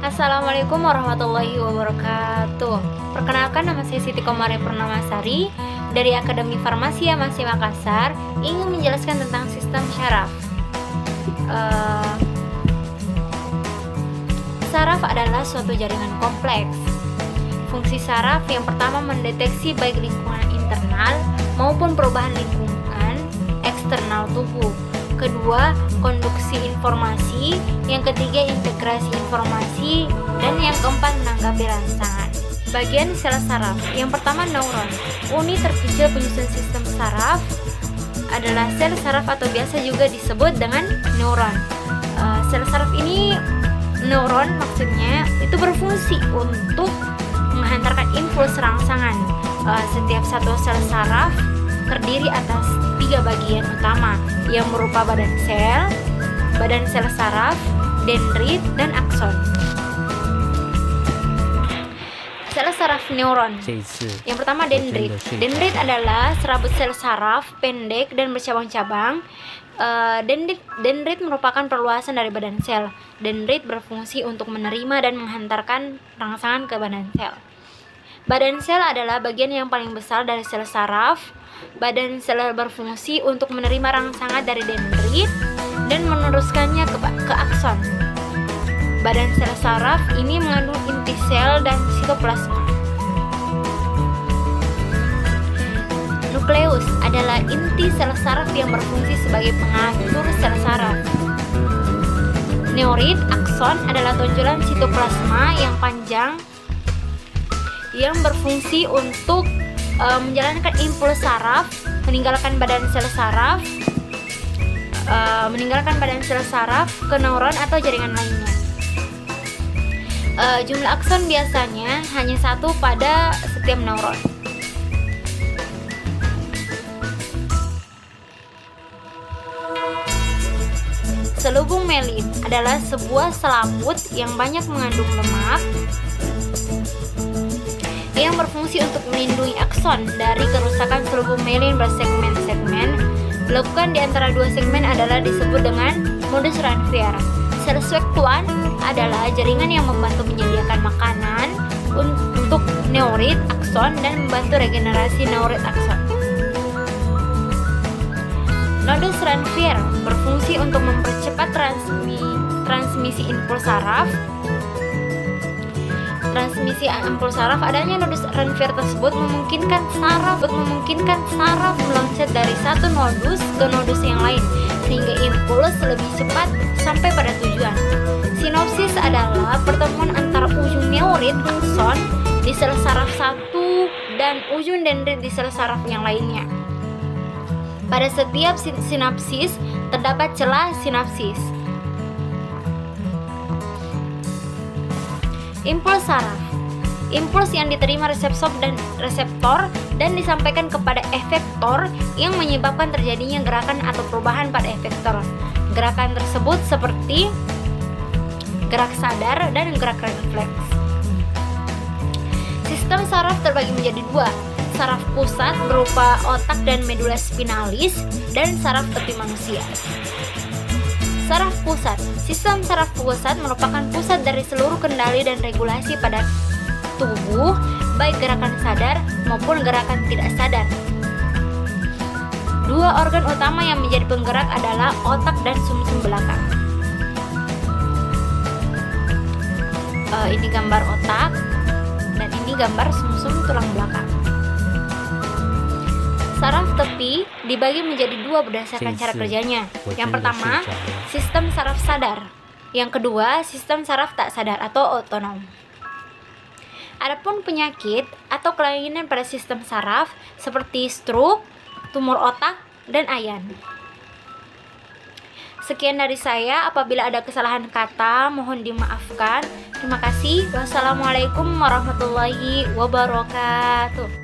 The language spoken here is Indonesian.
Assalamualaikum warahmatullahi wabarakatuh. Perkenalkan, nama saya Siti Komari Purnamasari dari Akademi Farmasi Masih Makassar, ingin menjelaskan tentang sistem syaraf. Saraf adalah suatu jaringan kompleks. Fungsi saraf yang pertama mendeteksi baik lingkungan internal maupun perubahan lingkungan eksternal tubuh. Kedua, konduksi informasi. Yang ketiga, integrasi informasi. Dan yang keempat, menanggapi rangsangan. Bagian sel saraf. Yang pertama, neuron. Unit terkecil penyusun sistem saraf adalah sel saraf atau biasa juga disebut dengan neuron. Sel saraf ini, neuron maksudnya, itu berfungsi untuk menghantarkan impuls rangsangan. Setiap satu sel saraf terdiri atas 3 bagian utama yang berupa badan sel saraf, dendrit, dan akson. Sel saraf neuron. Yang pertama, dendrit. Dendrit adalah serabut sel saraf pendek dan bercabang-cabang. Dendrit merupakan perluasan dari badan sel. Dendrit berfungsi untuk menerima dan menghantarkan rangsangan ke badan sel. Badan sel adalah bagian yang paling besar dari sel saraf. Badan sel berfungsi untuk menerima rangsangan dari dendrit dan meneruskannya ke akson. Badan sel saraf ini mengandung inti sel dan sitoplasma. Nukleus adalah inti sel saraf yang berfungsi sebagai pengatur sel saraf. Neurit, akson adalah tonjolan sitoplasma yang panjang yang berfungsi untuk menjalankan impuls saraf, meninggalkan badan sel saraf ke neuron atau jaringan lainnya. Jumlah akson biasanya hanya 1 pada setiap neuron. Selubung mielin adalah sebuah selaput yang banyak mengandung lemak yang berfungsi untuk melindungi akson dari kerusakan. Selubung mielin bersegmen-segmen. Lekukan di antara 2 segmen adalah disebut dengan modus Ranvier. Sel Schwann adalah jaringan yang membantu menyediakan makanan untuk neurit akson dan membantu regenerasi neurit akson. Nodus Ranvier berfungsi untuk mempercepat transmisi impuls saraf. Transmisi impuls saraf, adanya nodus Ranvier tersebut memungkinkan saraf meloncat dari satu nodus ke nodus yang lain sehingga impuls lebih cepat sampai pada tujuan. Sinopsis adalah pertemuan antara ujung neurit akson di sel saraf satu dan ujung dendrit di sel saraf yang lainnya. Pada setiap sinapsis terdapat celah sinapsis. Impuls saraf. Impuls yang diterima reseptor dan disampaikan kepada efektor yang menyebabkan terjadinya gerakan atau perubahan pada efektor. Gerakan tersebut seperti gerak sadar dan gerak refleks. Sistem saraf terbagi menjadi 2. Saraf pusat berupa otak dan medula spinalis, dan saraf tepi manusia. Saraf pusat. Sistem saraf pusat merupakan pusat dari seluruh kendali dan regulasi pada tubuh, baik gerakan sadar maupun gerakan tidak sadar. 2 organ utama yang menjadi penggerak adalah otak dan sumsum belakang. Ini gambar otak dan ini gambar sumsum tulang belakang. Saraf tepi dibagi menjadi 2 berdasarkan cara kerjanya. Yang pertama, sistem saraf sadar. Yang kedua, sistem saraf tak sadar atau otonom. Adapun penyakit atau kelainan pada sistem saraf seperti stroke, tumor otak, dan ayan. Sekian dari saya. Apabila ada kesalahan kata, mohon dimaafkan. Terima kasih. Wassalamualaikum warahmatullahi wabarakatuh.